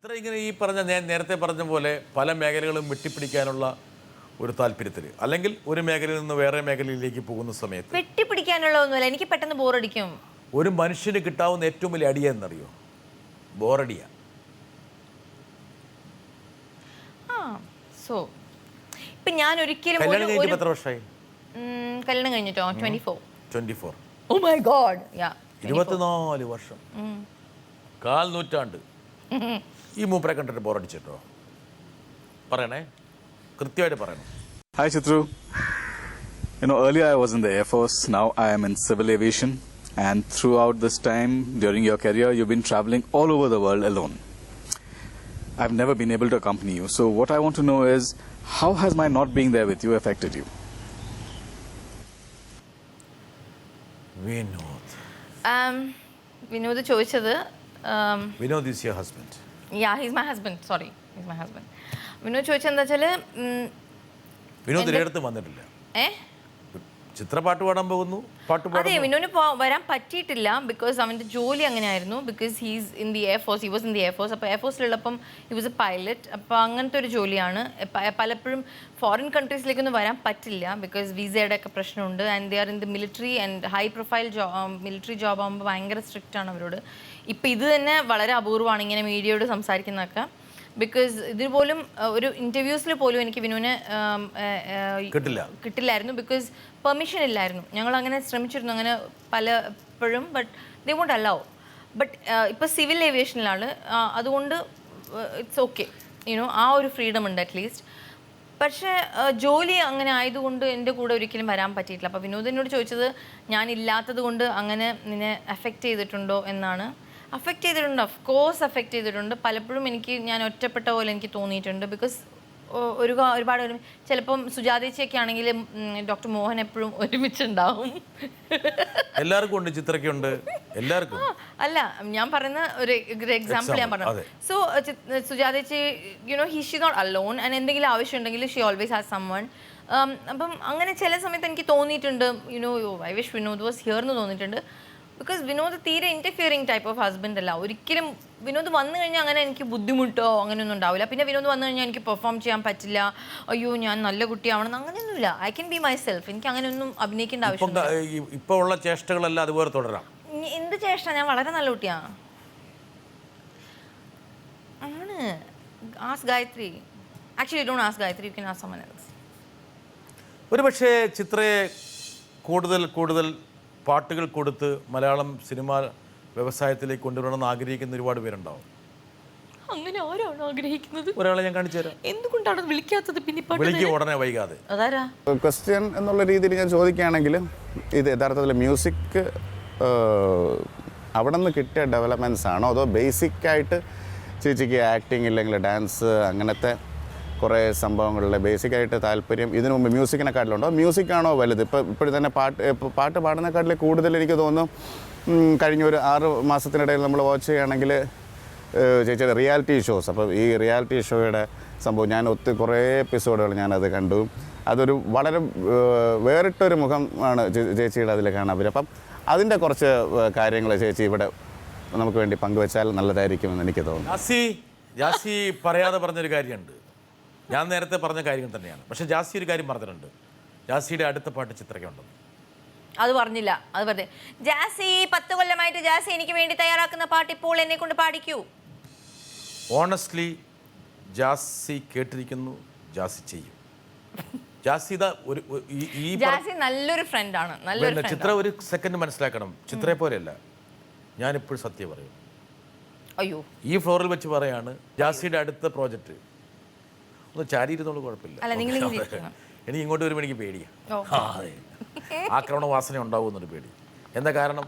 ചിത്ര ഇങ്ങനെ ഈ പറഞ്ഞ നേരത്തെ പറഞ്ഞ പോലെ പല മേഖലകളും വെട്ടിപ്പിടിക്കാനുള്ള ഒരു താല്പര്യത്തിൽ അല്ലെങ്കിൽ ഒരു മേഖലയിൽ നിന്ന് വേറെ മേഖലയിലേക്ക് പോകുന്ന സമയത്ത് വെട്ടിപ്പിടിക്കാനുള്ള ഒന്നുമില്ല, എനിക്ക് പെട്ടെന്ന് ബോറടിക്കും. ഒരു മനുഷ്യന് കിട്ടാവുന്ന ഏറ്റവും വലിയ അടിയ എന്നറിയോ? ബോറടിയ. സോ ഇപ്പൊ ഞാൻ ഒരിക്കലും കല്യാണം കഴിഞ്ഞിട്ട് എത്ര വർഷമായി? കല്യാണം കഴിഞ്ഞിട്ടോ 24. ഓ മൈ ഗോഡ്, യാ 24 വർഷം, കാൽ നൂറ്റാണ്ട്. ഈ മൂപ്പരെ കണ്ടിട്ട് ബോറടിച്ചിട്ടോ? പറയണേ, കൃത്യമായിട്ട് പറയണം. Hi Chitru. Earlier I was in the Air Force, now I am in civil aviation, and throughout this time during your career you've been traveling all over the world alone. I've never been able to accompany you, so what I want to know is how has my not being there with you affected you? Vinod ചോദിച്ചത്, Vinod is your husband? Yeah, he's my husband. Sorry, he's my husband. Vinod ചോദിച്ചത് എന്താ വെച്ചാല്, വിനോദ് ഒരിടത്തും വന്നിട്ടില്ല. ചിത്ര പാട്ട് പാടാൻ പോകുന്നു, അതെ വിനോദിന് വരാൻ പറ്റിയിട്ടില്ല ബിക്കോസ് അവൻ്റെ ജോലി അങ്ങനെയായിരുന്നു. Because he's in the air force, he was in the air force. അപ്പോൾ എയർഫോഴ്സിലുള്ളപ്പം ഹി വാസ് എ പൈലറ്റ്. അപ്പോൾ അങ്ങനത്തെ ഒരു ജോലിയാണ്. പലപ്പോഴും ഫോറിൻ കൺട്രീസിലേക്കൊന്നും വരാൻ പറ്റില്ല ബിക്കോസ് വിസയുടെ ഒക്കെ പ്രശ്നമുണ്ട്. And they are in the military and high profile military job ആകുമ്പോൾ ഭയങ്കര സ്ട്രിക്റ്റ് ആണ് അവരോട്. ഇപ്പം ഇത് തന്നെ വളരെ അപൂർവമാണ് ഇങ്ങനെ മീഡിയയോട് സംസാരിക്കുന്നതൊക്കെ. ബിക്കോസ് ഇതിന് പോലും ഒരു ഇൻ്റർവ്യൂസിൽ പോലും എനിക്ക് വിനുവിനെ കിട്ടില്ലായിരുന്നു ബിക്കോസ് പെർമിഷൻ ഇല്ലായിരുന്നു. ഞങ്ങൾ അങ്ങനെ ശ്രമിച്ചിരുന്നു, അങ്ങനെ പലപ്പോഴും, but they won't allow. But ഇപ്പോൾ സിവിൽ ഏവിയേഷനിലാണ്, അതുകൊണ്ട് ഇറ്റ്സ് ഓക്കെ, യുനോ ആ ഒരു ഫ്രീഡം ഉണ്ട് അറ്റ്ലീസ്റ്റ്. പക്ഷേ ജോലി അങ്ങനെ ആയതുകൊണ്ട് എൻ്റെ കൂടെ ഒരിക്കലും വരാൻ പറ്റിയിട്ടില്ല. അപ്പോൾ വിനോദിനോട് ചോദിച്ചത് ഞാനില്ലാത്തത് കൊണ്ട് അങ്ങനെ നിന്നെ അഫക്റ്റ് ചെയ്തിട്ടുണ്ടോ എന്നാണ്. അഫക്റ്റ് ചെയ്തിട്ടുണ്ട്, ഓഫ് കോഴ്സ് അഫക്റ്റ് ചെയ്തിട്ടുണ്ട്. പലപ്പോഴും ഞാൻ ഒറ്റപ്പെട്ട പോലെ എനിക്ക് തോന്നിയിട്ടുണ്ട്. ബിക്കോസ് ഒരുപാട് ചിലപ്പം സുജാതേച്ചിയൊക്കെ ആണെങ്കിൽ ഡോക്ടർ മോഹൻ എപ്പോഴും ഒരുമിച്ചുണ്ടാവും. എല്ലാവർക്കും ഉണ്ട്, ചിത്രക്കുണ്ട്, എല്ലാവർക്കും. അല്ല, ഞാൻ പറയുന്ന ഒരു എക്സാമ്പിൾ ഞാൻ പറഞ്ഞു. സോ സുജാതേച്ചി ഷീ നോട്ട് അലോൺ, ആൻഡ് എന്തെങ്കിലും ആവശ്യം ഉണ്ടെങ്കിൽ ഷീ ഓൾവേസ് ഹാസ് സംവൺ. അപ്പം അങ്ങനെ ചില സമയത്ത് എനിക്ക് തോന്നിയിട്ടുണ്ട്, I wish Vinod was here എന്ന് തോന്നിയിട്ടുണ്ട്. ബിക്കോസ് വിനോദ് തീരെ ഇൻ്റർഫിയറിങ് ടൈപ്പ് ഓഫ് ഹസ്ബൻഡ് അല്ല. ഒരിക്കലും വിനോദ് വന്നു കഴിഞ്ഞാൽ അങ്ങനെ എനിക്ക് ബുദ്ധിമുട്ടോ അങ്ങനെയൊന്നും ഉണ്ടാവില്ല. പിന്നെ വിനോദ് വന്നു കഴിഞ്ഞാൽ എനിക്ക് പെർഫോം ചെയ്യാൻ പറ്റില്ല, അയ്യോ ഞാൻ നല്ല കുട്ടിയാവണം, അങ്ങനെയൊന്നുമില്ല. I can be my self. എനിക്ക് അങ്ങനെയൊന്നും അഭിനയിക്കേണ്ട ആവശ്യമില്ല. ഇപ്പോൾ ഉള്ള ചേഷ്ടകളെല്ലാം അതുപോലെ തുടരാം. എന്ത് ചേഷ്ട? ഞാൻ വളരെ നല്ല കുട്ടിയാണ്. ആണ്. Ask Gayatri. Actually don't ask Gayatri, you can ask someone else. ഒരു പക്ഷേ ചിത്രയെ കൂടുതൽ പാട്ടുകൾ കൊടുത്ത് മലയാളം സിനിമ വ്യവസായത്തിലേക്ക് കൊണ്ടുവരണമെന്ന് ആഗ്രഹിക്കുന്ന ഒരുപാട് പേരുണ്ടാവും. അങ്ങനെ ആരാണ് ആഗ്രഹിക്കുന്നത്? ഒരാളെ ഞാൻ കാണിച്ചു തരാം. എന്തുകൊണ്ടാണ് വിളിക്കാത്തത്? പിന്നെ വിളിക്കും ഉടനെ, വൈകാതെ. അതാരാ? ക്വസ്റ്റ്യൻ എന്നുള്ള രീതിയിൽ ഞാൻ ചോദിക്കുകയാണെങ്കിൽ ഇത് യഥാർത്ഥത്തിൽ മ്യൂസിക് അവിടെ നിന്ന് കിട്ടിയ ഡെവലപ്മെൻറ്റ്സ് ആണോ, അതോ ബേസിക്കായിട്ട് ചേച്ചിക്ക് ആക്ടിങ് ഇല്ലെങ്കിൽ ഡാൻസ് അങ്ങനത്തെ കുറേ സംഭവങ്ങളിൽ ബേസിക്കായിട്ട് താല്പര്യം ഇതിനു മുമ്പ് മ്യൂസിക്കിനെക്കാട്ടിലുണ്ടോ? മ്യൂസിക്കാണോ വലുത്? ഇപ്പോൾ തന്നെ പാട്ട് പാടുന്നതിനെക്കാട്ടിൽ കൂടുതൽ എനിക്ക് തോന്നുന്നു കഴിഞ്ഞ ഒരു 6 മാസത്തിനിടയിൽ നമ്മൾ വാച്ച് ചെയ്യുകയാണെങ്കിൽ ചേച്ചിയുടെ റിയാലിറ്റി ഷോസ്. അപ്പോൾ ഈ റിയാലിറ്റി ഷോയുടെ സംഭവം ഞാൻ കുറേ എപ്പിസോഡുകൾ ഞാനത് കണ്ടു. അതൊരു വളരെ വേറിട്ടൊരു മുഖമാണ് ചേച്ചിയുടെ അതിൽ കാണാൻ പറ്റും. അപ്പം അതിൻ്റെ കുറച്ച് കാര്യങ്ങൾ ചേച്ചി ഇവിടെ നമുക്ക് വേണ്ടി പങ്കുവെച്ചാൽ നല്ലതായിരിക്കുമെന്ന് എനിക്ക് തോന്നുന്നു. ജാസി പറയാതെ പറഞ്ഞൊരു കാര്യമുണ്ട്, ഞാൻ നേരത്തെ പറഞ്ഞ കാര്യം തന്നെയാണ്. പക്ഷേ ജാസി ഒരു കാര്യം പറഞ്ഞിട്ടുണ്ട്, ജാസിയുടെ അടുത്ത പാട്ട് ചിത്രക്കുണ്ടെന്ന്. അത് പറഞ്ഞില്ല, അത് പറഞ്ഞേ. ജാസി 10 കൊല്ലമായിട്ട് ജാസി എനിക്ക് വേണ്ടി തയ്യാറാക്കുന്ന പാട്ട് ഇപ്പോൾ എന്നെ കൊണ്ട് പാടിക്കൂ. ഓണസ്റ്റ്ലി ജാസി കേട്ടിരിക്കുന്നു, ജാസി ചെയ്യും. ജാസി നല്ലൊരു ഫ്രണ്ടാണ്. ചിത്ര ഒരു സെക്കൻഡ് മനസ്സിലാക്കണം, ചിത്രയെ പോലെയല്ല. ഞാനിപ്പോഴും സത്യം പറയും. അയ്യോ, ഈ ഫ്ലോറിൽ വെച്ച് പറയാണ്, ജാസിയുടെ അടുത്ത പ്രോജക്റ്റ് ഒന്ന് ചാരിയിരുന്നോളൂ, കുഴപ്പമില്ല. എനിക്ക് ഇങ്ങോട്ട് വരുമ്പോൾ എനിക്ക് പേടിയാണ്. ആക്രമണ വാസന ഉണ്ടാവും എന്നൊരു പേടി. എന്താ കാരണം?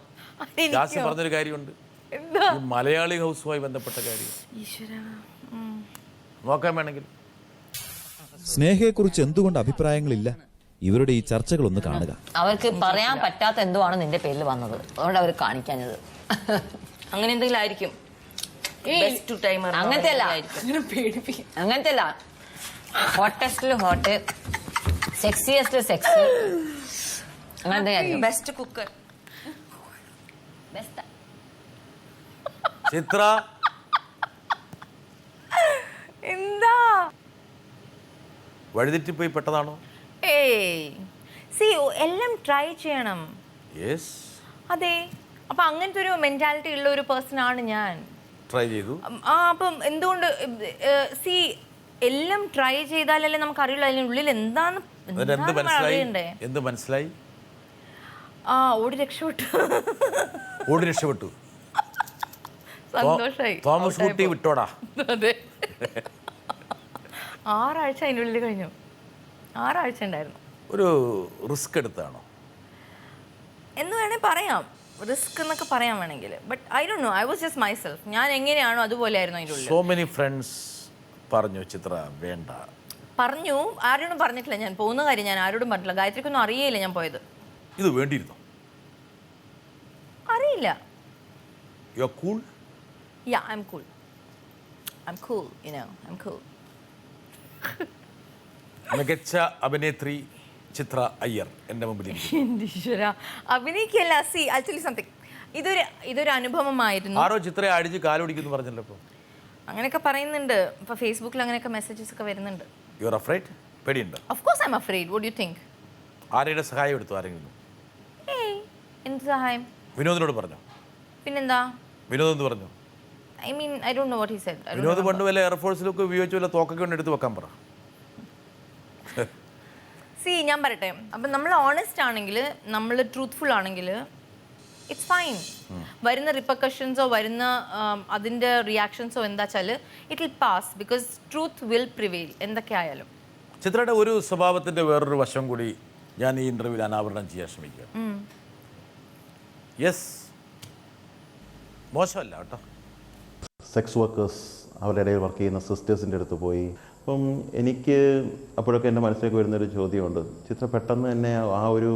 ജാസി പറഞ്ഞൊരു കാര്യമുണ്ട്, മലയാളി ഹൗസുമായി ബന്ധപ്പെട്ട കാര്യം. നോക്കാൻ വേണമെങ്കിൽ സ്നേഹയെക്കുറിച്ച് എന്തുകൊണ്ട് അഭിപ്രായങ്ങളില്ല? ഇവരുടെ ഈ ചർച്ചകളൊന്ന് കാണുക. അവർക്ക് പറയാൻ പറ്റാത്ത എന്തോ ആണ് നിന്റെ പേരിൽ വന്നത്, അതുകൊണ്ട് അവർ കാണിക്കാഞ്ഞത്. അങ്ങനെ എന്തെങ്കിലും ആയിരിക്കും. അങ്ങനത്തെ അല്ല, ഹോട്ടസ്റ്റിൽ ഹോട്ട്, സെക്സിയസ്റ്റ് സെക്സ്, അങ്ങനത്തെ ബെസ്റ്റ് കുക്കർ. ചിത്ര എന്താ വഴിതെറ്റിപ്പോയി പെട്ടതാണോ? ഏയ് സി എല്ലാം ട്രൈ ചെയ്യണം. യെസ്, അതെ, അപ്പം അങ്ങനത്തെ ഒരു മെൻറ്റാലിറ്റി ഉള്ള ഒരു പേഴ്സൺ ആണ് ഞാൻ. ട്രൈ ചെയ്തു. അപ്പം എന്തുകൊണ്ട് സി എല്ലാം ട്രൈ ചെയ്താലല്ലേ നമുക്ക് അറിയുള്ളൂ അതിനുള്ളിൽ എന്താണ് അറിയണ്ടേ. എന്ത് മനസ്സിലായി? ഓടി രക്ഷപ്പെട്ടു. ഓടി രക്ഷപ്പെട്ടു. സന്തോഷായി. തോമസ് കുട്ടി വിട്ടോടാ. അതെ, 6 ആഴ്ച അതിൻ്റെ ഉള്ളിൽ കഴിഞ്ഞു. 6 ആഴ്ച ഉണ്ടായിരുന്നു. ഒരു റിസ്ക് എടുത്താണോ എന്ന് വേണേൽ പറയാം, റിസ്ക് എന്നൊക്കെ പറയാൻ വേണമെങ്കിൽ. But I don't know, I was just myself. ഞാൻ എങ്ങനെയാണോ അതുപോലെ ആയിരുന്നു അതിൻ്റെ ഉള്ളിൽ. സോ മെനി ഫ്രണ്ട്സ് പറഞ്ഞു ചിത്ര വേണ്ട. പറഞ്ഞു, ആരോടും പറഞ്ഞിട്ടില്ല. ഞാൻ പോകുന്ന കാര്യം ഞാൻ ആരോടും പറഞ്ഞിട്ടില്ല. ഗായത്രിക്കൊന്നും അറിയില്ല ഞാൻ പോയത്. ഇത് വേണ്ടിയിരുന്നോ? അറിയില്ല. You are cool. Yeah, I am cool. I am cool, you know, I am cool. മികച്ച അഭിനേത്രി ചിത്ര അയ്യർ എൻ്റെ മുമ്പിൽ. എൻ്റെ ഈശ്വര, അഭിനയിക്കല്ല. See I tell you something. ഇതൊരു അനുഭവമായിരുന്നു. ആരോ ചിത്രയെ അടിച്ച് കാലൊടിക്കുന്നു പറഞ്ഞല്ലോ. ഇപ്പോൾ അങ്ങനെയൊക്കെ പറയുന്നുണ്ട്. ഇപ്പോൾ ഫേസ്ബുക്കിൽ അങ്ങനെയൊക്കെ മെസ്സേജസ് ഒക്കെ വരുന്നുണ്ട്. You are afraid? പേടിയുണ്ട്? Of course I am afraid. What do you think? ആരുടെ സഹായം എടുത്തു? ആരെങ്കിലും? ഏയ്, എന്ത് സഹായം? വിനോദിനോട് പറഞ്ഞോ? പിന്നെന്താ? വിനോദ് എന്ത് പറഞ്ഞു? I mean I don't know what he said. Vinod പണ്ട് വല്ല എയർഫോഴ്സിലൊക്കെ ഉപയോഗിച്ച് വല്ല തോക്കൊക്കെ കൊണ്ട് എടുത്ത് വെക്കാൻ പറ. സി ഞാൻ പറയട്ടെ, അപ്പം നമ്മൾ ഓണസ്റ്റ് ആണെങ്കിൽ, നമ്മൾ ട്രൂത്ത്ഫുൾ ആണെങ്കിൽ ഇറ്റ്സ് ഫൈൻ. വരുന്ന റിപ്പർക്കഷൻസോ വരുന്ന അതിൻ്റെ റിയാക്ഷൻസോ എന്താ വെച്ചാൽ it will pass, because truth will prevail എന്തൊക്കെ ആയാലും. ചിത്രയുടെ ഒരു സ്വഭാവത്തിൻ്റെ വേറൊരു വശം കൂടി ഞാൻ ഈ ഇൻ്റർവ്യൂവിൽ അനാവരണം ചെയ്യാൻ ശ്രമിക്കുക. യെസ്, മോശമല്ല കേട്ടോ. സെക്സ് വർക്കേഴ്സ്, അവരുടെ ഇടയിൽ വർക്ക് ചെയ്യുന്ന സിസ്റ്റേഴ്സിൻ്റെ അടുത്ത് പോയി. അപ്പം എനിക്ക് അപ്പോഴൊക്കെ എൻ്റെ മനസ്സിലേക്ക് വരുന്നൊരു ചോദ്യമുണ്ട്. ചിത്ര പെട്ടെന്ന് തന്നെ ആ ഒരു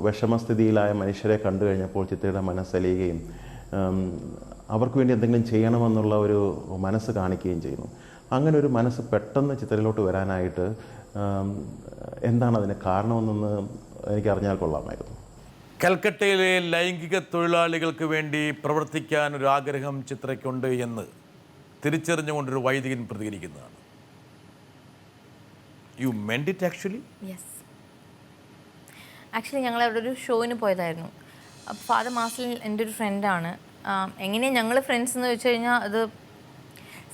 വിഷമസ്ഥിതിയിലായ മനുഷ്യരെ കണ്ടു കഴിഞ്ഞപ്പോൾ ചിത്രയുടെ മനസ്സലിയുകയും അവർക്ക് വേണ്ടി എന്തെങ്കിലും ചെയ്യണമെന്നുള്ള ഒരു മനസ്സ് കാണിക്കുകയും ചെയ്യുന്നു. അങ്ങനെ ഒരു മനസ്സ് പെട്ടെന്ന് ചിത്രയിലോട്ട് വരാനായിട്ട് എന്താണ് അതിന് കാരണമെന്നൊന്ന് എനിക്കറിഞ്ഞാൽ കൊള്ളാമായിരുന്നു. കൽക്കട്ടയിലെ ലൈംഗിക തൊഴിലാളികൾക്ക് വേണ്ടി പ്രവർത്തിക്കാൻ ഒരു ആഗ്രഹം ചിത്രയ്ക്കുണ്ട് എന്ന് തിരിച്ചറിഞ്ഞുകൊണ്ടൊരു വൈദികൻ പ്രതികരിക്കുന്നതാണ്. You meant it actually? Yes, actually ഞങ്ങൾ അവിടെ ഒരു ഷോയിന് പോയതായിരുന്നു. അപ്പോൾ ഫാദർ മാസിൽ എൻ്റെ ഒരു ഫ്രണ്ടാണ്. എങ്ങനെയാണ് ഞങ്ങൾ ഫ്രണ്ട്സ് എന്ന് വെച്ച് കഴിഞ്ഞാൽ അത്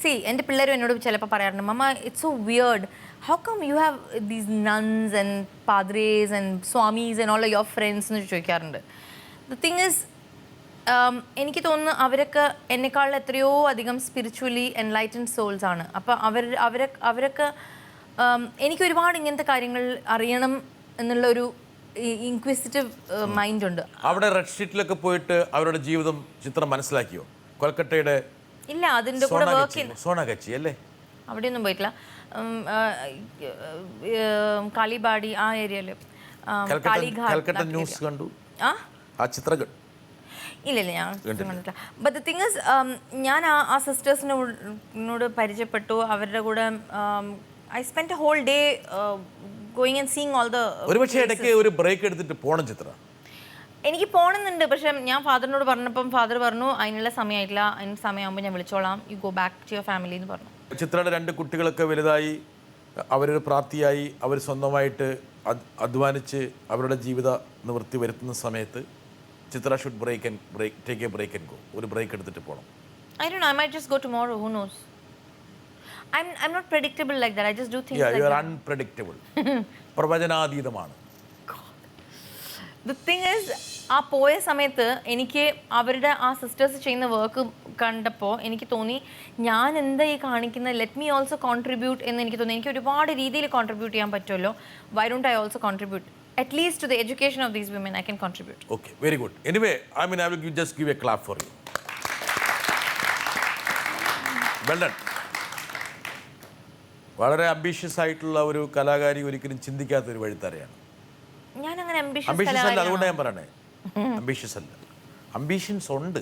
സി എൻ്റെ പിള്ളേരും എന്നോട് ചിലപ്പോൾ പറയാറുണ്ട്, mamma it's so weird, how come you have these nuns and padres and swamis and all your friends എന്ന് ചോദിക്കാറുണ്ട്. ദ തിങ് ഈസ്, എനിക്ക് തോന്നുന്നു അവരൊക്കെ എന്നെക്കാൾ എത്രയോ അധികം സ്പിരിച്വലി എൻലൈറ്റൻഡ് സോൾസ് ആണ്. അപ്പോൾ അവരൊക്കെ എനിക്ക് ഒരുപാട് ഇങ്ങനത്തെ കാര്യങ്ങൾ അറിയണം എന്നുള്ള ഒരു ഇൻക്വിസിറ്റീവ് മൈൻഡ് ഉണ്ട്. അവിടെ റെഡ് ഷീറ്റിലൊക്കെ പോയിട്ട് അവരുടെ ജീവിതം ചിത്രം മനസ്സിലാക്കിയോ? കൊൽക്കട്ടയുടെ ഇല്ല, അതിൻ്റെ കൂടെ വർക്ക് സോണാഗച്ചി അല്ലേ? അവിടെയൊന്നും പോയിട്ടില്ല. കാളിബാടി ആ ഏരിയയിൽ, കൽക്കട്ട ന്യൂസ് കണ്ടു. ആ ചിത്രം ഇല്ല ഞാൻ കണ്ടിട്ടില്ല. ബട്ട് ദ തിങ് ഇസ്, ഞാൻ ആ സിസ്റ്റേഴ്സിനോട് പരിചയപ്പെട്ടു. അവരുടെ കൂടെ I spend a whole day going and seeing all the. ഒരുപക്ഷെ ഇടയ്ക്ക് ഒരു ബ്രേക്ക് എടുത്തിട്ട് പോണം ചിത്ര. എനിക്ക് പോകണമെന്നുണ്ട്. പക്ഷെ ഞാൻ ഫാദറിനോട് പറഞ്ഞപ്പം ഫാദർ പറഞ്ഞു അതിനുള്ള സമയമായിട്ടില്ല, അതിന് സമയമാകുമ്പോൾ ഞാൻ വിളിച്ചോളാം, you go back to your family എന്ന് പറഞ്ഞു. ചിത്രയുടെ 2 കുട്ടികളൊക്കെ വലുതായി, അവരൊരു പ്രാപ്തിയായി, അവർ സ്വന്തമായിട്ട് അധ്വാനിച്ച് അവരുടെ ജീവിത നിവൃത്തി വരുത്തുന്ന സമയത്ത് Chitra should take a break and go. ഒരു ബ്രേക്ക് എടുത്തിട്ട് പോകണം. I don't know, I might just go tomorrow, who knows. I'm not predictable like that. I just do things like you are that. unpredictable. പ്രവചനാതീതമാണ്. The thing is, ആ പോയ സമയത്ത് എനിക്ക് അവരുടെ ആ sisters ചെയ്യുന്ന വർക്ക് കണ്ടപ്പോൾ എനിക്ക് തോന്നി ഞാൻ എന്താ ഈ കാണിക്കുന്നത്, ലെറ്റ് മീ ഓൾസോ കോൺട്രിബ്യൂട്ട് എന്ന് എനിക്ക് തോന്നി. എനിക്ക് ഒരുപാട് രീതിയിൽ കോൺട്രിബ്യൂട്ട് ചെയ്യാൻ പറ്റുമല്ലോ. Why don't I also contribute? At least to the education of these women, I can contribute. Okay, very good. Anyway, I will just give a clap for you. Well done. വളരെ ambitious ആയിട്ടുള്ള ഒരു കലാകാരി, ഒരിക്കലും ചിന്തിക്കാത്ത ഒരു വഴിത്തറയാണ്. ഞാൻ അങ്ങനെ ambitious അല്ല, അതുകൊണ്ട് ഞാൻ പറയണേ. അംബീഷ്യസ് അല്ല, അംബീഷൻസ് ഉണ്ട്.